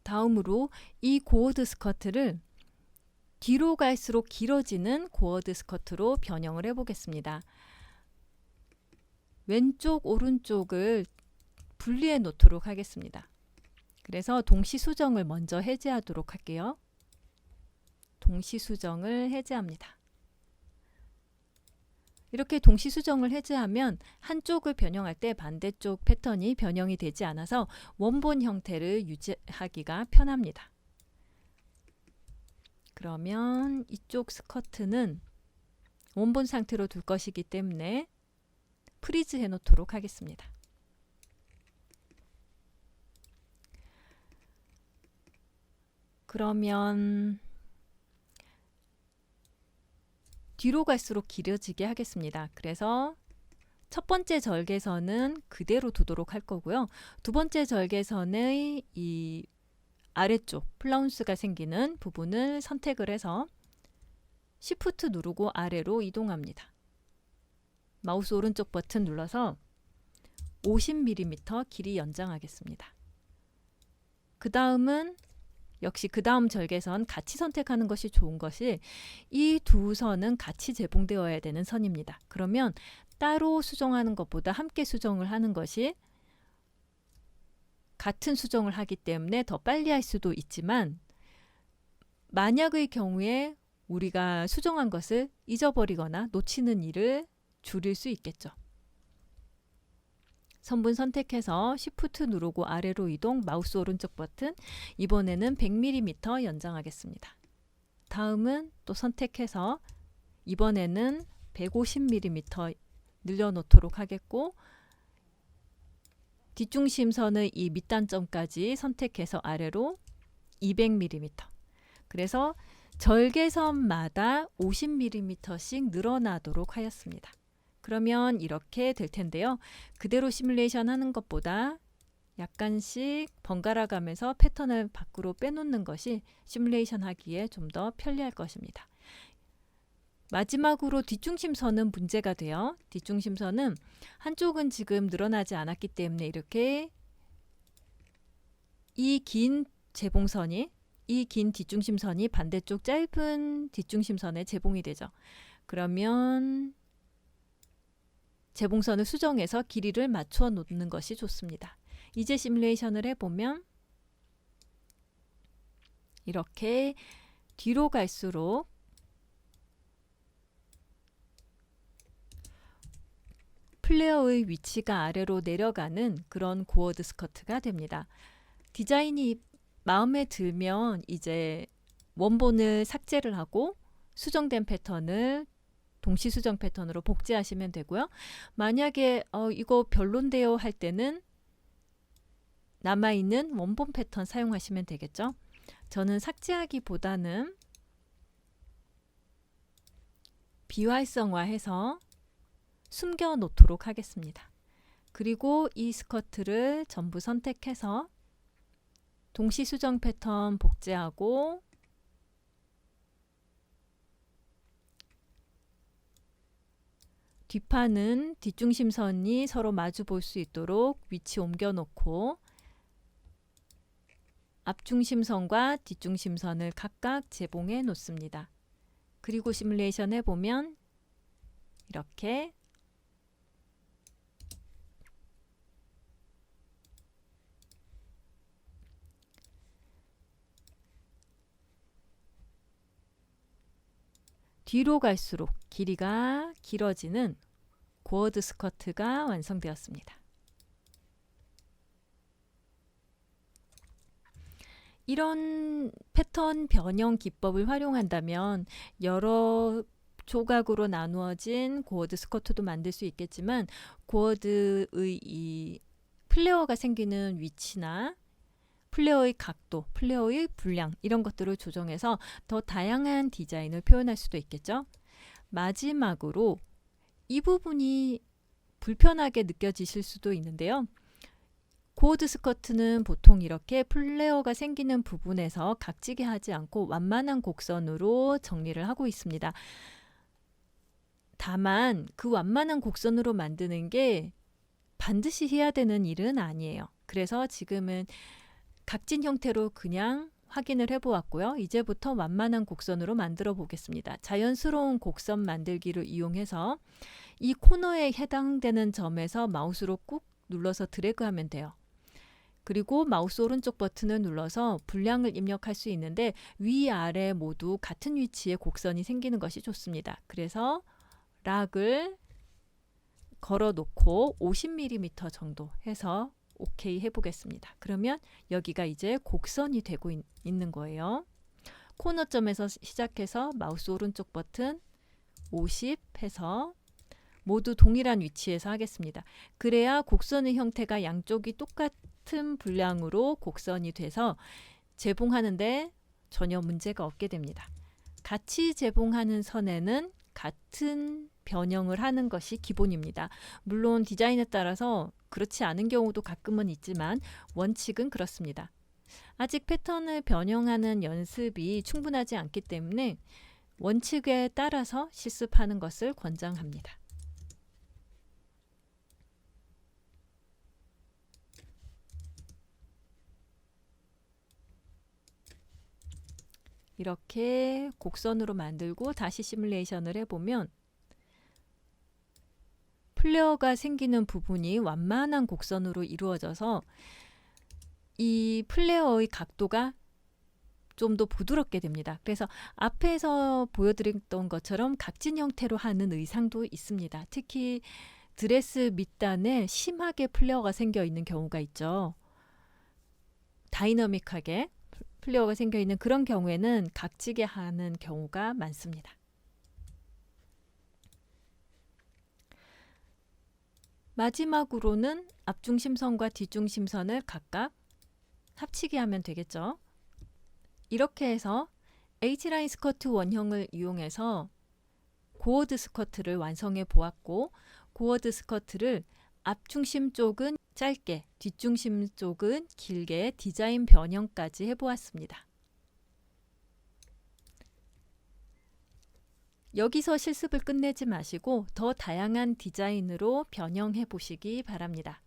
다음으로 이 고어드 스커트를 뒤로 갈수록 길어지는 고어드 스커트로 변형을 해보겠습니다. 왼쪽 오른쪽을 분리해 놓도록 하겠습니다. 그래서 동시 수정을 먼저 해제하도록 할게요. 동시 수정을 해제합니다. 이렇게 동시 수정을 해제하면 한쪽을 변형할 때 반대쪽 패턴이 변형이 되지 않아서 원본 형태를 유지하기가 편합니다. 그러면 이쪽 스커트는 원본 상태로 둘 것이기 때문에 프리즈 해 놓도록 하겠습니다. 그러면 뒤로 갈수록 길어지게 하겠습니다. 그래서 첫 번째 절개선은 그대로 두도록 할 거고요. 두 번째 절개선의 이 아래쪽 플라운스가 생기는 부분을 선택을 해서 Shift 누르고 아래로 이동합니다. 마우스 오른쪽 버튼 눌러서 50mm 길이 연장하겠습니다. 그 다음은 역시 그 다음 절개선 같이 선택하는 것이 좋은 것이 이 두 선은 같이 제봉되어야 되는 선입니다. 그러면 따로 수정하는 것보다 함께 수정을 하는 것이 같은 수정을 하기 때문에 더 빨리 할 수도 있지만 만약의 경우에 우리가 수정한 것을 잊어버리거나 놓치는 일을 줄일 수 있겠죠. 선분 선택해서 Shift 누르고 아래로 이동, 마우스 오른쪽 버튼, 이번에는 100mm 연장하겠습니다. 다음은 또 선택해서 이번에는 150mm 늘려놓도록 하겠고, 뒷중심선의 이 밑단점까지 선택해서 아래로 200mm. 그래서 절개선마다 50mm씩 늘어나도록 하였습니다. 그러면 이렇게 될 텐데요. 그대로 시뮬레이션 하는 것보다 약간씩 번갈아 가면서 패턴을 밖으로 빼놓는 것이 시뮬레이션 하기에 좀 더 편리할 것입니다. 마지막으로 뒷중심선은 문제가 돼요. 뒷중심선은 한쪽은 지금 늘어나지 않았기 때문에 이렇게 이 긴 재봉선이, 이 긴 뒷중심선이 반대쪽 짧은 뒷중심선에 재봉이 되죠. 그러면 재봉선을 수정해서 길이를 맞춰 놓는 것이 좋습니다. 이제 시뮬레이션을 해보면 이렇게 뒤로 갈수록 플레어의 위치가 아래로 내려가는 그런 고어드 스커트가 됩니다. 디자인이 마음에 들면 이제 원본을 삭제를 하고 수정된 패턴을 동시 수정 패턴으로 복제하시면 되고요. 만약에 이거 별론데요 할 때는 남아있는 원본 패턴 사용하시면 되겠죠. 저는 삭제하기보다는 비활성화해서 숨겨 놓도록 하겠습니다. 그리고 이 스커트를 전부 선택해서 동시 수정 패턴 복제하고 뒷판은 뒷중심선이 서로 마주 볼 수 있도록 위치 옮겨 놓고 앞중심선과 뒷중심선을 각각 재봉해 놓습니다. 그리고 시뮬레이션 해보면 이렇게 뒤로 갈수록 길이가 길어지는 고어드 스커트가 완성되었습니다. 이런 패턴 변형 기법을 활용한다면 여러 조각으로 나누어진 고어드 스커트도 만들 수 있겠지만 고어드의 이 플레어가 생기는 위치나 플레어의 각도, 플레어의 분량 이런 것들을 조정해서 더 다양한 디자인을 표현할 수도 있겠죠. 마지막으로 이 부분이 불편하게 느껴지실 수도 있는데요. 고어드 스커트는 보통 이렇게 플레어가 생기는 부분에서 각지게 하지 않고 완만한 곡선으로 정리를 하고 있습니다. 다만 그 완만한 곡선으로 만드는 게 반드시 해야 되는 일은 아니에요. 그래서 지금은 각진 형태로 그냥 확인을 해보았고요. 이제부터 완만한 곡선으로 만들어 보겠습니다. 자연스러운 곡선 만들기를 이용해서 이 코너에 해당되는 점에서 마우스로 꾹 눌러서 드래그하면 돼요. 그리고 마우스 오른쪽 버튼을 눌러서 분량을 입력할 수 있는데 위아래 모두 같은 위치에 곡선이 생기는 것이 좋습니다. 그래서 락을 걸어 놓고 50mm 정도 해서 OK 해보겠습니다. 그러면 여기가 이제 곡선이 되고 있는 거예요. 코너점에서 시작해서 마우스 오른쪽 버튼 50 해서 모두 동일한 위치에서 하겠습니다. 그래야 곡선의 형태가 양쪽이 똑같은 분량으로 곡선이 돼서 재봉하는데 전혀 문제가 없게 됩니다. 같이 재봉하는 선에는 같은 변형을 하는 것이 기본입니다. 물론 디자인에 따라서 그렇지 않은 경우도 가끔은 있지만 원칙은 그렇습니다. 아직 패턴을 변형하는 연습이 충분하지 않기 때문에 원칙에 따라서 실습하는 것을 권장합니다. 이렇게 곡선으로 만들고 다시 시뮬레이션을 해보면 플레어가 생기는 부분이 완만한 곡선으로 이루어져서 이 플레어의 각도가 좀 더 부드럽게 됩니다. 그래서 앞에서 보여드렸던 것처럼 각진 형태로 하는 의상도 있습니다. 특히 드레스 밑단에 심하게 플레어가 생겨 있는 경우가 있죠. 다이너믹하게 플레어가 생겨 있는 그런 경우에는 각지게 하는 경우가 많습니다. 마지막으로는 앞중심선과 뒷중심선을 각각 합치게 하면 되겠죠. 이렇게 해서 H라인 스커트 원형을 이용해서 고어드 스커트를 완성해 보았고, 고어드 스커트를 앞중심 쪽은 짧게, 뒷중심 쪽은 길게 디자인 변형까지 해보았습니다. 여기서 실습을 끝내지 마시고 더 다양한 디자인으로 변형해 보시기 바랍니다.